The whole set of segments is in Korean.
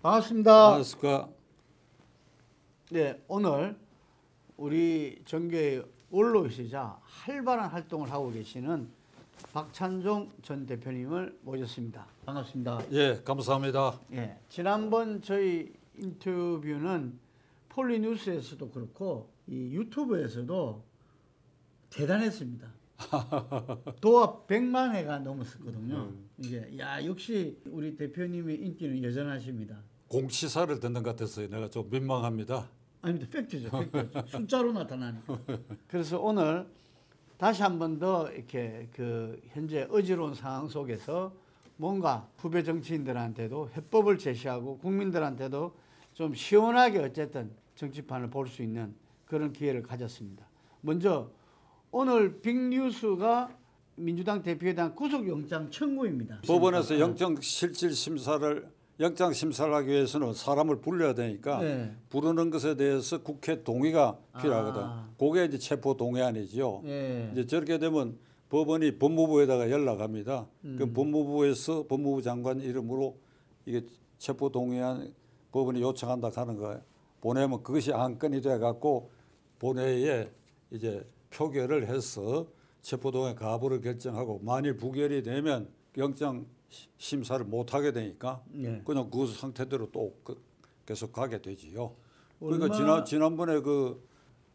반갑습니다. 안녕하십니까. 네, 오늘 우리 정계의 원로이시자 활발한 활동을 하고 계시는 박찬종 전 대표님을 모셨습니다. 반갑습니다. 예, 감사합니다. 예, 지난번 저희 인터뷰는 폴리뉴스에서도 그렇고 이 유튜브에서도 대단했습니다. 도합 100만 회가 넘었었거든요. 이게 역시 우리 대표님의 인기는 여전하십니다. 공시사를 듣는 것 같아서 내가 좀 민망합니다. 아닙니다. 팩트죠. 팩트죠. 숫자로 나타나니까. 그래서 오늘 다시 한 번 더 이렇게 그 현재 어지러운 상황 속에서 뭔가 후배 정치인들한테도 해법을 제시하고 국민들한테도 좀 시원하게 어쨌든 정치판을 볼 수 있는 그런 기회를 가졌습니다. 먼저 오늘 빅뉴스가 민주당 대표에 대한 구속영장 청구입니다. 법원에서 영장 심사를 하기 위해서는 사람을 불러야 되니까 네. 부르는 것에 대해서 국회 동의가 필요하거든. 그게 이제 체포 동의안이죠. 네. 이제 저렇게 되면 법원이 법무부에다가 연락합니다. 그럼 법무부에서 법무부 장관 이름으로 이게 체포 동의안 법원이 요청한다 하는 거예요. 보내면 그것이 안건이 돼 갖고 본회의에 이제 표결을 해서 체포 동의 가부를 결정하고 만일 부결이 되면 영장 심사를 못 하게 되니까 그냥 그 상태대로 또 계속 가게 되지요. 그러니까 지난번에 그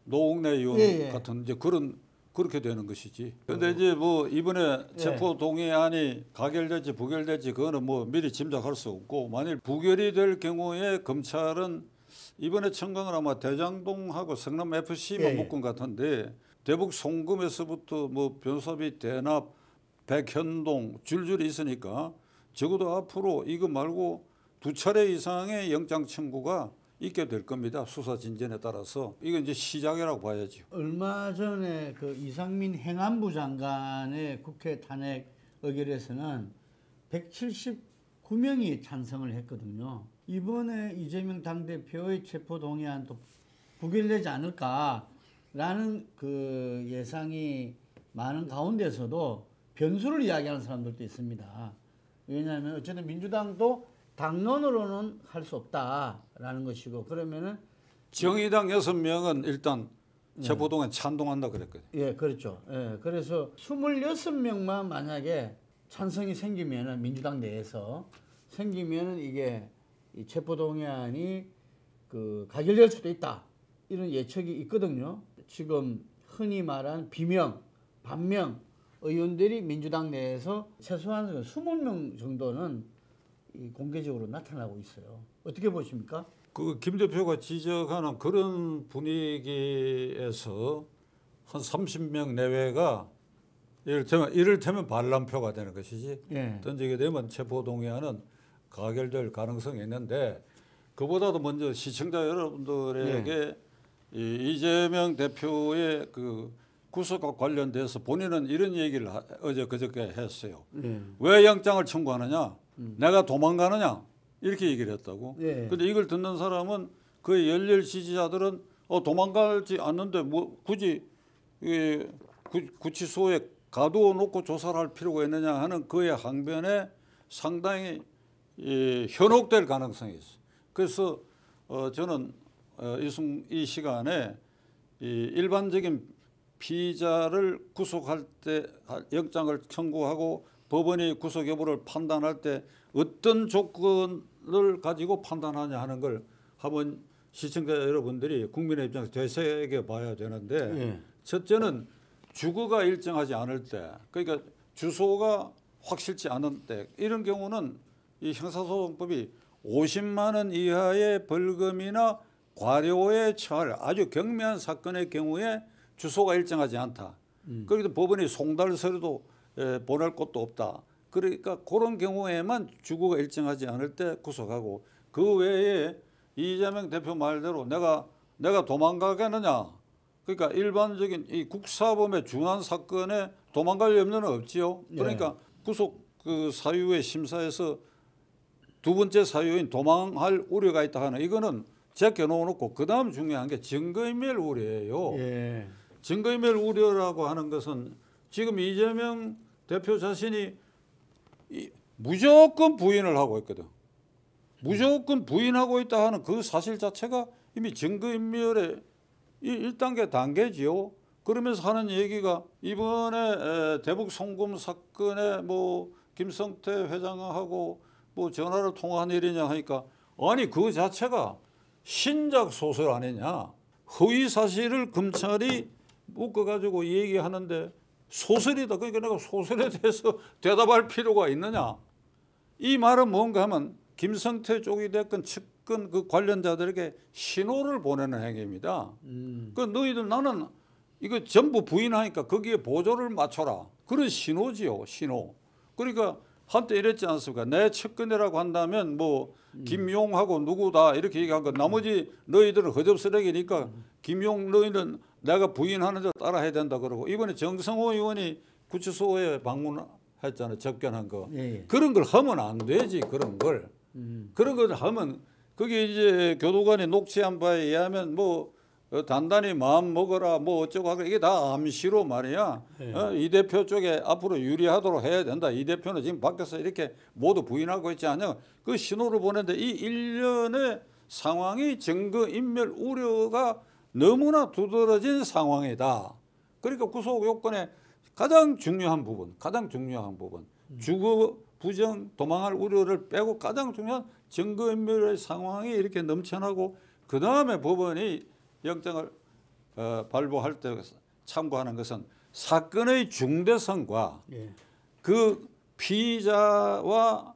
노웅래 의원 같은 이제 그렇게 되는 것이지. 근데 이제 뭐 이번에 체포 동의안이 가결될지 부결될지 그거는 뭐 미리 짐작할 수 없고 만일 부결이 될 경우에 검찰은 이번에 청강을 아마 대장동하고 성남 FC만 묶은 것 같은데 대북 송금에서부터 뭐 변호사비 대납 백현동 줄줄이 있으니까 적어도 앞으로 이거 말고 2차례 이상의 영장 청구가 있게 될 겁니다. 수사 진전에 따라서 이건 이제 시작이라고 봐야죠. 얼마 전에 그 이상민 행안부 장관의 국회 탄핵 의결에서는 179명이 찬성을 했거든요. 이번에 이재명 당대표의 체포 동의안도 부결되지 않을까라는 그 예상이 많은 가운데서도 변수를 이야기하는 사람들도 있습니다. 왜냐하면 어쨌든 민주당도 당론으로는 할 수 없다라는 것이고 그러면은 정의당 6명은 일단 체포동의안 찬동한다 그랬거든요. 예, 그렇죠. 예, 그래서 26명만 만약에 찬성이 생기면은 민주당 내에서 생기면은 이게 이 체포동의안이 그 가결될 수도 있다 이런 예측이 있거든요. 지금 흔히 말한 비명, 반명 의원들이 민주당 내에서 최소한 20명 정도는 공개적으로 나타나고 있어요. 어떻게 보십니까? 그 김 대표가 지적하는 그런 분위기에서 한 30명 내외가 이를테면 반란표가 되는 것이지. 던지게 되면 체포동의안은 가결될 가능성이 있는데 그보다도 먼저 시청자 여러분들에게 이재명 대표의 그 구속과 관련돼서 본인은 이런 얘기를 어제 그저께 했어요. 왜 영장을 청구하느냐? 내가 도망가느냐? 이렇게 얘기를 했다고. 근데 이걸 듣는 사람은 그의 열렬 지지자들은 도망가지 않는데 뭐 굳이 구치소에 가두어 놓고 조사를 할 필요가 있느냐 하는 그의 항변에 상당히 현혹될 가능성이 있어요. 그래서 저는 이 시간에 일반적인 피의자를 구속할 때 영장을 청구하고 법원이 구속 여부를 판단할 때 어떤 조건을 가지고 판단하냐 하는 걸 한번 시청자 여러분들이 국민의 입장에서 되새겨 봐야 되는데 첫째는 주거가 일정하지 않을 때 그러니까 주소가 확실치 않은 때 이런 경우는 이 형사소송법이 50만 원 이하의 벌금이나 과료에 처할 아주 경미한 사건의 경우에 주소가 일정하지 않다. 그래도 법원이 송달 서류도 보낼 곳도 없다. 그러니까 그런 경우에만 주거가 일정하지 않을 때 구속하고 그 외에 이재명 대표 말대로 내가 도망가겠느냐. 그러니까 일반적인 이 국사범에 준한 사건에 도망갈 염려는 없지요. 그러니까 구속 그 사유의 심사에서 두 번째 사유인 도망할 우려가 있다 하는 이거는 제껴놓고 그다음 중요한 게 증거인멸 우려예요. 증거인멸 우려라고 하는 것은 지금 이재명 대표 자신이 무조건 부인을 하고 있거든. 무조건 부인하고 있다 하는 그 사실 자체가 이미 증거인멸의 1단계 단계지요. 그러면서 하는 얘기가 이번에 대북 송금 사건에 뭐 김성태 회장하고 뭐 전화를 통화한 일이냐 하니까 아니 그 자체가 신작 소설 아니냐. 허위 사실을 검찰이 묶어가지고 얘기하는데 소설이다. 그러니까 내가 소설에 대해서 대답할 필요가 있느냐. 이 말은 뭔가 하면 김성태 쪽이 됐건 측근 그 관련자들에게 신호를 보내는 행위입니다. 그 너희들 나는 이거 전부 부인하니까 거기에 보조를 맞춰라. 그런 신호지요. 신호. 그러니까 한때 이랬지 않습니까? 내 측근이라고 한다면 뭐 김용하고 누구다 이렇게 얘기한 거 나머지 너희들은 허접스레기니까 김용 너희는 내가 부인하는 데 따라해야 된다 그러고 이번에 정성호 의원이 구치소에 방문했잖아요. 접견한 거. 예. 그런 걸 하면 안 되지. 그런 걸. 그런 걸 하면 그게 이제 교도관이 녹취한 바에 의하면 뭐 단단히 마음 먹어라 뭐 어쩌고 하고 이게 다 암시로 말이야. 이 대표 쪽에 앞으로 유리하도록 해야 된다. 이 대표는 지금 밖에서 이렇게 모두 부인하고 있지 않냐. 그 신호를 보내는데 이 일련의 상황이 증거인멸 우려가 너무나 두드러진 상황이다. 그러니까 구속 요건의 가장 중요한 부분, 주거 부정 도망할 우려를 빼고 가장 중요한 증거인멸의 상황이 이렇게 넘쳐나고 그 다음에 법원이 영장을 발부할 때 참고하는 것은 사건의 중대성과 그 피의자와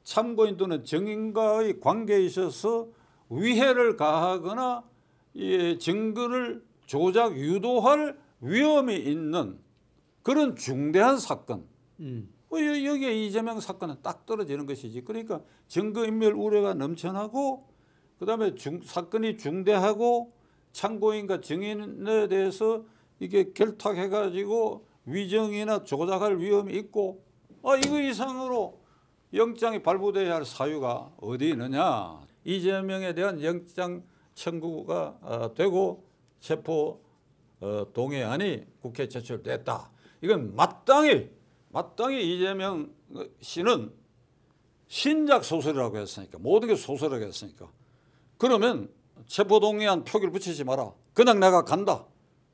참고인 또는 증인과의 관계에 있어서 위해를 가하거나 증거를 조작 유도할 위험이 있는 그런 중대한 사건. 여기에 이재명 사건은 딱 떨어지는 것이지. 그러니까 증거인멸 우려가 넘쳐나고 그다음에 사건이 중대하고 참고인과 증인에 대해서 이게 결탁해가지고 위정이나 조작할 위험이 있고 이거 이상으로 영장이 발부돼야 할 사유가 어디 있느냐. 이재명에 대한 영장 청구가 되고 체포 동의안이 국회에 제출됐다. 이건 마땅히 이재명 씨는 신작 소설이라고 했으니까 모든 게 소설이라고 했으니까 그러면 체포동의안 표기를 붙이지 마라. 그냥 내가 간다.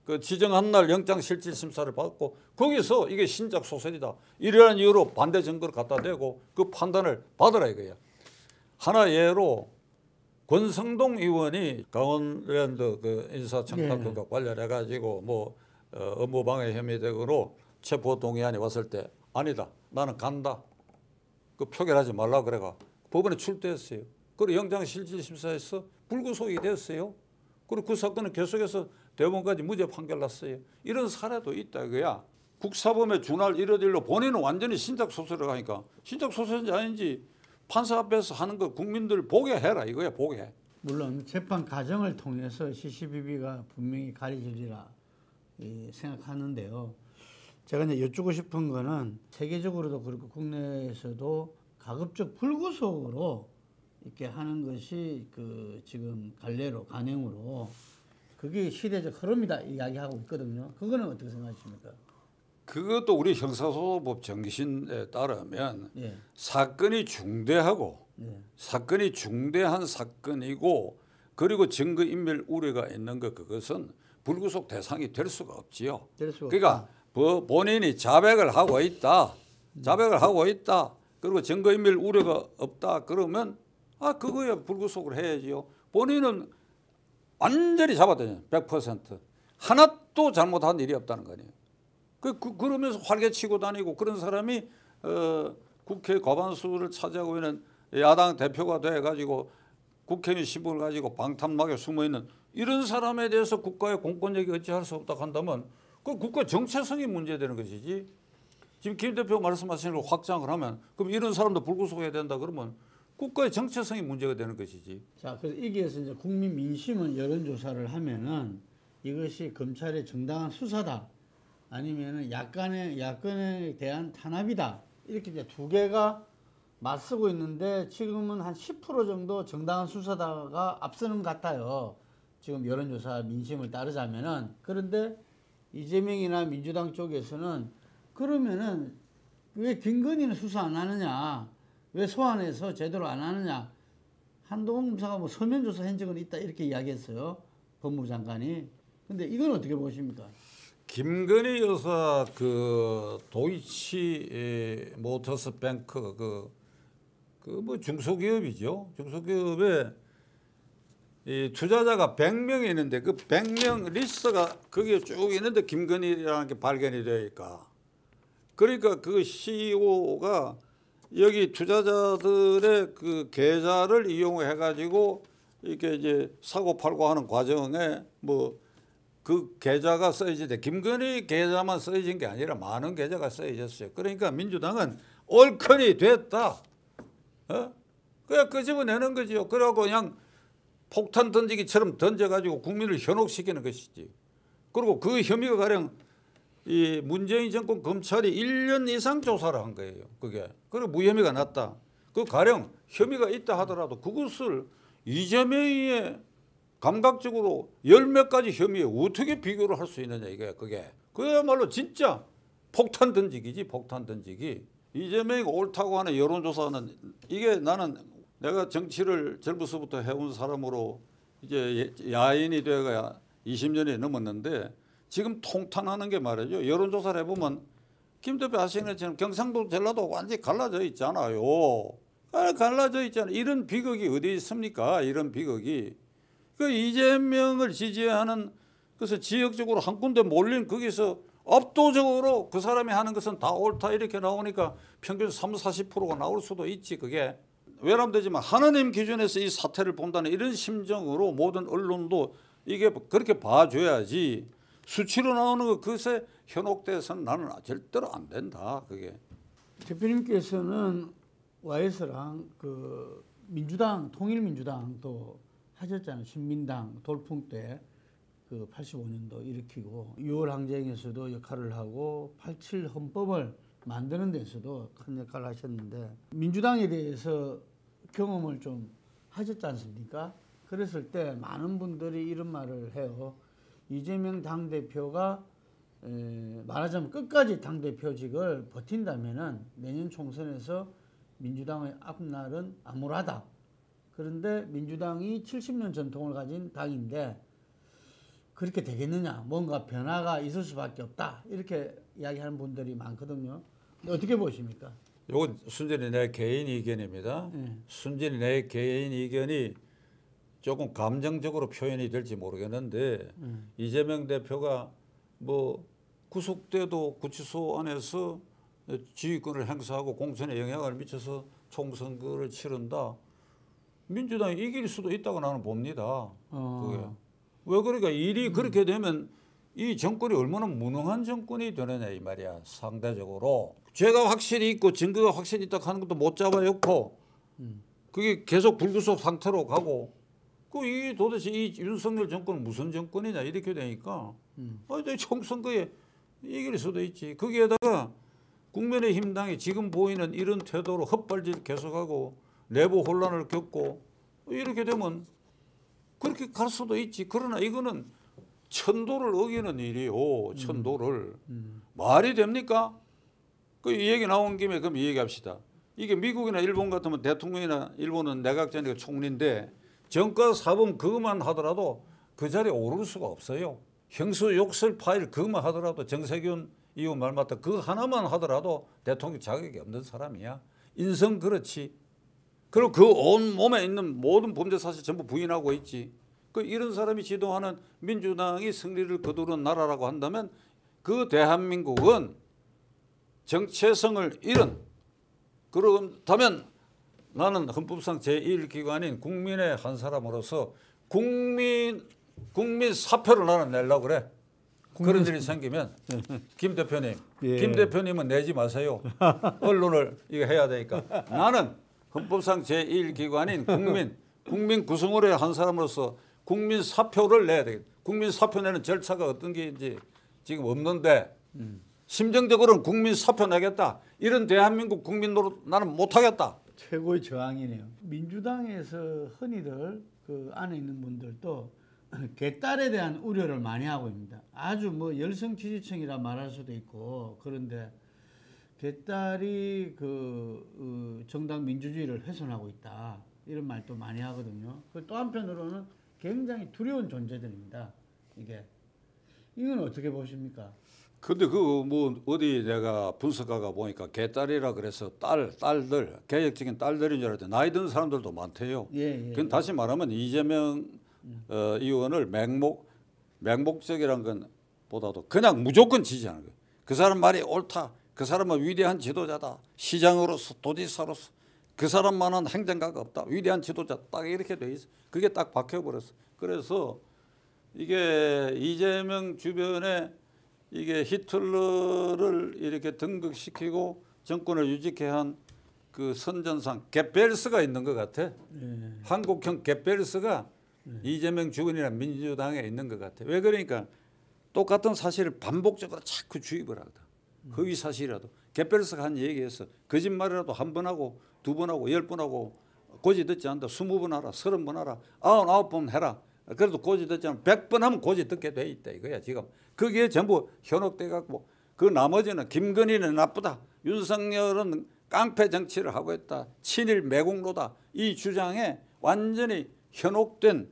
그 지정한 날 영장실질심사를 받고 거기서 이게 신작 소설이다. 이러한 이유로 반대 증거를 갖다 대고 그 판단을 받으라 이거야. 하나 예로 권성동 의원이 강원랜드 그 인사청탁과 관련해가지고 뭐 업무방해 혐의 등으로 체포동의안이 왔을 때 아니다. 나는 간다. 그 표결하지 말라 그래가 법원에 출두했어요. 그리고 영장실질심사에서 불구속이 됐어요. 그리고 그 사건은 계속해서 대법원까지 무죄 판결 났어요. 이런 사례도 있다 이거야. 국사범에 준할 이러일로 본인은 완전히 신작 소설을 하니까 신작 소설인지 아닌지 판사 앞에서 하는 거 국민들 보게 해라 이거야. 보게. 물론 재판 과정을 통해서 시시비비가 분명히 가려지리라 생각하는데요. 제가 이제 여쭙고 싶은 거는 세계적으로도 그렇고 국내에서도 가급적 불구속으로 이렇게 하는 것이 그 지금 관례로 관행으로 그게 시대적 흐름이다 이야기하고 있거든요. 그거는 어떻게 생각하십니까? 그것도 우리 형사소송법 정신에 따르면 사건이 중대하고 사건이 중대한 사건이고 그리고 증거인멸 우려가 있는 것 그것은 불구속 대상이 될 수가 없지요. 그러니까 본인이 자백을 하고 있다. 그리고 증거인멸 우려가 없다. 그러면 그거야 불구속을 해야지요. 본인은 완전히 잡았다요. 100%. 하나도 잘못한 일이 없다는 거 아니에요. 그러면서 활개치고 다니고 그런 사람이 국회 과반수를 차지하고 있는 야당 대표가 돼가지고 국회의원 신분을 가지고 방탄막에 숨어있는 이런 사람에 대해서 국가의 공권력이 어찌할 수 없다고 한다면 그 국가 정체성이 문제되는 것이지. 지금 김 대표 말씀하시는 걸 확장을 하면 그럼 이런 사람도 불구속해야 된다 그러면 국가의 정체성이 문제가 되는 것이지. 자, 그래서 여기에서 이제 국민 민심은 여론조사를 하면은 이것이 검찰의 정당한 수사다. 아니면은 야권에 대한 탄압이다. 이렇게 이제 두 개가 맞서고 있는데 지금은 한 10% 정도 정당한 수사다가 앞서는 것 같아요. 지금 여론조사 민심을 따르자면은. 그런데 이재명이나 민주당 쪽에서는 그러면은 왜 김건희는 수사 안 하느냐? 왜 소환해서 제대로 안 하느냐? 한동훈 검사가 뭐 서면 조사한 적은 있다 이렇게 이야기했어요. 법무부 장관이. 근데 이건 어떻게 보십니까? 김건희 여사 그 도이치 모터스 뱅크 그 뭐 중소기업이죠. 중소기업에 이 투자자가 100명이 있는데 그 100명 리스트가 거기에 쭉 있는데 김건희라는 게 발견이 되니까 그러니까 그 CEO가 여기 투자자들의 그 계좌를 이용해 가지고 이렇게 이제 사고 팔고 하는 과정에 뭐 그 계좌가 써있는데 김건희 계좌만 써있는 게 아니라 많은 계좌가 써있었어요. 그러니까 민주당은 올컨이 됐다. 그냥 끄집어내는 거죠. 그래갖고 그냥 폭탄 던지기처럼 던져가지고 국민을 현혹시키는 것이지. 그리고 그 혐의가 가령 이 문재인 정권 검찰이 1년 이상 조사를 한 거예요. 그게. 그리고 무혐의가 났다. 그 가령 혐의가 있다 하더라도 그것을 이재명의 감각적으로 열 몇 가지 혐의에 어떻게 비교를 할 수 있느냐 이게 그게. 그야말로 진짜 폭탄 던지기지 폭탄 던지기. 이재명이 옳다고 하는 여론조사는 이게 나는 내가 정치를 젊어서부터 해온 사람으로 이제 야인이 돼가 20년이 넘었는데 지금 통탄하는 게 말이죠. 여론조사를 해보면 김 대표 하시는 것처럼 경상도 전라도 완전히 갈라져 있잖아요. 갈라져 있잖아요. 이런 비극이 어디 있습니까? 이런 비극이. 그 이재명을 지지하는 그래서 지역적으로 한 군데 몰린 거기서 압도적으로 그 사람이 하는 것은 다 옳다 이렇게 나오니까 평균 30~40%가 나올 수도 있지. 그게 외람되지만 하나님 기준에서 이 사태를 본다는 이런 심정으로 모든 언론도 이게 그렇게 봐줘야지 수치로 나오는 거 그것에 현혹돼서는 나는 절대로 안 된다. 그게. 대표님께서는 YS랑 그 민주당 통일민주당도 하셨잖아요. 신민당 돌풍 때 그 85년도 일으키고 6월 항쟁에서도 역할을 하고 87 헌법을 만드는 데서도 큰 역할을 하셨는데 민주당에 대해서 경험을 좀 하셨지 않습니까? 그랬을 때 많은 분들이 이런 말을 해요. 이재명 당대표가 말하자면 끝까지 당대표직을 버틴다면은 내년 총선에서 민주당의 앞날은 암울하다. 그런데 민주당이 70년 전통을 가진 당인데 그렇게 되겠느냐? 뭔가 변화가 있을 수밖에 없다. 이렇게 이야기하는 분들이 많거든요. 어떻게 보십니까? 이건 순전히 내 개인 의견입니다. 순전히 내 개인 의견이 조금 감정적으로 표현이 될지 모르겠는데 이재명 대표가 뭐 구속돼도 구치소 안에서 지휘권을 행사하고 공천에 영향을 미쳐서 총선거를 치른다. 민주당이 이길 수도 있다고 나는 봅니다. 그게. 왜 그러니까 일이 그렇게 되면 이 정권이 얼마나 무능한 정권이 되느냐 이 말이야. 상대적으로 죄가 확실히 있고 증거가 확실히 있다 하는 것도 못 잡아였고 그게 계속 불구속 상태로 가고 그 이 도대체 이 윤석열 정권은 무슨 정권이냐 이렇게 되니까 총선거에 이길 수도 있지. 거기에다가 국민의힘당이 지금 보이는 이런 태도로 헛발질 계속하고 내부 혼란을 겪고 이렇게 되면 그렇게 갈 수도 있지. 그러나 이거는 천도를 어기는 일이요. 천도를. 말이 됩니까? 그 이 얘기 나온 김에 그럼 이 얘기합시다. 이게 미국이나 일본 같으면 대통령이나 일본은 내각제니까 총리인데 정가 사범 그것만 하더라도 그 자리에 오를 수가 없어요. 형수 욕설 파일 그것만 하더라도 정세균 이후 말 맞다 그 하나만 하더라도 대통령 자격이 없는 사람이야. 인성 그렇지. 그리고 그 온 몸에 있는 모든 범죄 사실 전부 부인하고 있지. 그 이런 사람이 지도하는 민주당이 승리를 거두는 나라라고 한다면 그 대한민국은 정체성을 잃은 그렇다면 나는 헌법상 제1기관인 국민의 한 사람으로서 국민 사표를 나는 내려고 그래. 그런 일이 생기면 김 대표님, 김 대표님은 내지 마세요. 언론을 이거 해야 되니까. 나는 헌법상 제1기관인 국민 구성원의 한 사람으로서 국민 사표를 내야 되겠다. 국민 사표 내는 절차가 어떤 게인지 지금 없는데 심정적으로는 국민 사표 내겠다. 이런 대한민국 국민 노릇 나는 못하겠다. 최고의 저항이네요. 민주당에서 흔히들 그 안에 있는 분들도 개딸에 대한 우려를 많이 하고 있습니다. 아주 뭐 열성 지지층이라 말할 수도 있고 그런데 개딸이 그 정당 민주주의를 훼손하고 있다 이런 말도 많이 하거든요. 또 한편으로는 굉장히 두려운 존재들입니다. 이건 어떻게 보십니까? 근데 그 뭐 어디 내가 분석가가 보니까 개딸이라 그래서 딸들 개혁적인 딸들인 줄 알았더니 나이 든 사람들도 많대요. 그건 다시 말하면 이재명 의원을 맹목적이란 건 보다도 그냥 무조건 지지하는 거예요. 그 사람 말이 옳다. 그 사람은 위대한 지도자다. 시장으로서 도지사로서 그 사람만한 행정가가 없다. 위대한 지도자 딱 이렇게 돼 있어. 그게 딱 박혀버렸어. 그래서 이게 이재명 주변에 이게 히틀러를 이렇게 등극시키고 정권을 유지케 한 그 선전상 게벨스가 있는 것 같아. 한국형 게벨스가 이재명 주변이나 민주당에 있는 것 같아. 왜 그러니까 똑같은 사실을 반복적으로 자꾸 주입을 하거든. 허위 사실이라도. 게벨스가 한 얘기에서 거짓말이라도 한 번 하고 두 번 하고 10번 하고 고지 듣지 않는다. 20번 하라. 30번 하라. 99번 해라. 그래도 고지 듣지 않으면 100번 하면 고지 듣게 돼 있다 이거야 지금. 그게 전부 현혹돼 갖고 그 나머지는 김건희는 나쁘다. 윤석열은 깡패 정치를 하고 있다. 친일 매국노다. 이 주장에 완전히 현혹된.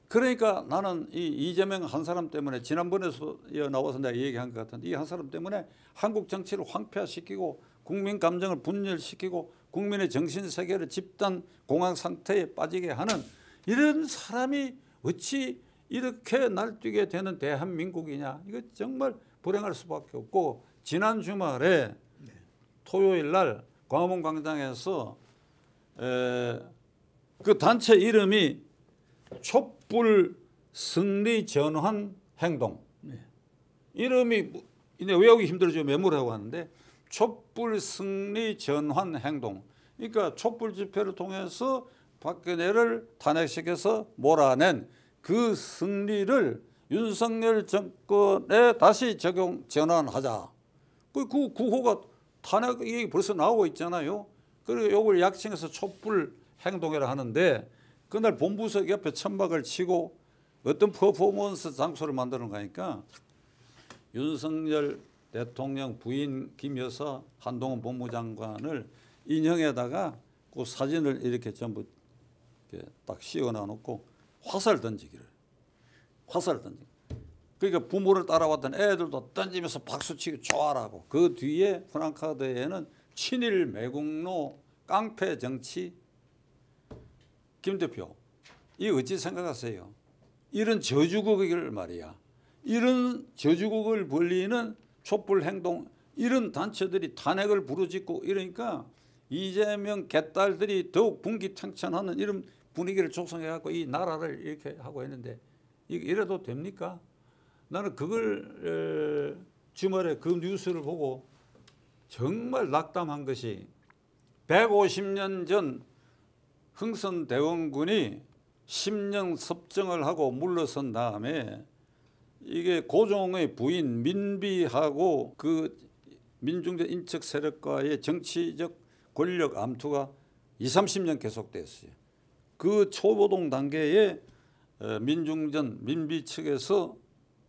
그러니까 나는 이 이재명 한 사람 때문에 지난번에서 나와서 내가 얘기한 것 같은데 이 한 사람 때문에 한국 정치를 황폐화시키고 국민 감정을 분열시키고 국민의 정신세계를 집단 공황 상태에 빠지게 하는 이런 사람이 어찌 이렇게 날뛰게 되는 대한민국이냐. 이거 정말 불행할 수밖에 없고 지난 주말에 토요일 날 광화문 광장에서 그 단체 이름이 촛불 승리 전환 행동. 이름이 외우기 힘들어지고 메모라고 하는데 촛불 승리 전환 행동. 그러니까 촛불 집회를 통해서 박근혜를 탄핵시켜서 몰아낸 그 승리를 윤석열 정권에 다시 전환하자. 그 구호가 탄핵 얘기 벌써 나오고 있잖아요. 그리고 이걸 약칭해서 촛불 행동이라 하는데 그날 본부석 옆에 천막을 치고 어떤 퍼포먼스 장소를 만드는 거니까 윤석열 대통령 부인 김 여사 한동훈 법무장관을 인형에다가 그 사진을 이렇게 전부 이렇게 딱 씌워놔 놓고 화살 던지기를. 그러니까 부모를 따라왔던 애들도 던지면서 박수치고 좋아라고. 그 뒤에 프랑카드에는 친일 매국노 깡패 정치. 김 대표, 이 어찌 생각하세요? 이런 저주국을 말이야. 이런 저주국을 벌리는 촛불 행동, 이런 단체들이 탄핵을 부르짖고 이러니까 이재명 개딸들이 더욱 분기탱천하는 이런 분위기를 조성해갖고 이 나라를 이렇게 하고 있는데 이래도 됩니까? 나는 그걸 주말에 그 뉴스를 보고 정말 낙담한 것이 150년 전 흥선대원군이 심령 섭정을 하고 물러선 다음에 이게 고종의 부인 민비하고 그 민중적 인적 세력과의 정치적 권력 암투가 20-30년 계속됐어요. 그 초보동 단계에 민중전 민비 측에서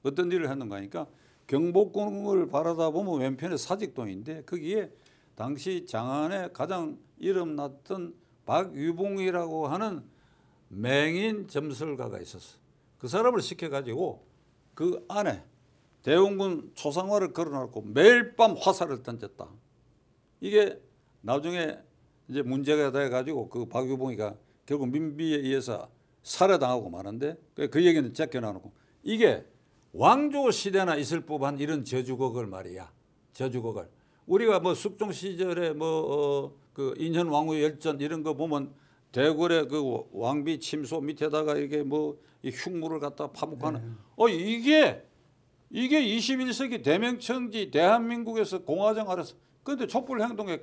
어떤 일을 했는가 하니까 경복궁을 바라다 보면 왼편에 사직동인데 거기에 당시 장안에 가장 이름났던 박유봉이라고 하는 맹인 점술가가 있었어. 그 사람을 시켜가지고 그 안에 대원군 초상화를 걸어놓고 매일 밤 화살을 던졌다. 이게 나중에 이제 문제가 돼가지고 그 박유봉이가 결국 민비에 의해서 살해당하고 마는데 그 얘기는 제껴놔놓고 이게 왕조 시대나 있을 법한 이런 저주곡을 말이야. 저주곡을 우리가 뭐 숙종 시절에 그 인현 왕후 열전 이런 거 보면 대궐의 그 왕비 침소 밑에다가 이게 뭐 이 흉물을 갖다 파묻고하는 이게 21세기 대명청지 대한민국에서 공화정 아래서 그런데 촛불 행동에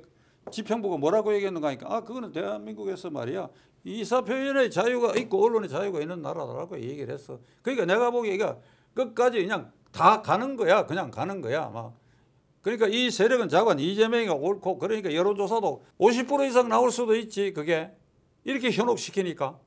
지평부가 뭐라고 얘기했는가 하니까 그거는 대한민국에서 말이야 이사표현의 자유가 있고 언론의 자유가 있는 나라라고 얘기를 했어. 그러니까 내가 보기에가 끝까지 그냥 다 가는 거야. 그냥 가는 거야. 막. 그러니까 이 세력은 자관 이재명이가 옳고 그러니까 여론조사도 50% 이상 나올 수도 있지. 그게 이렇게 현혹시키니까.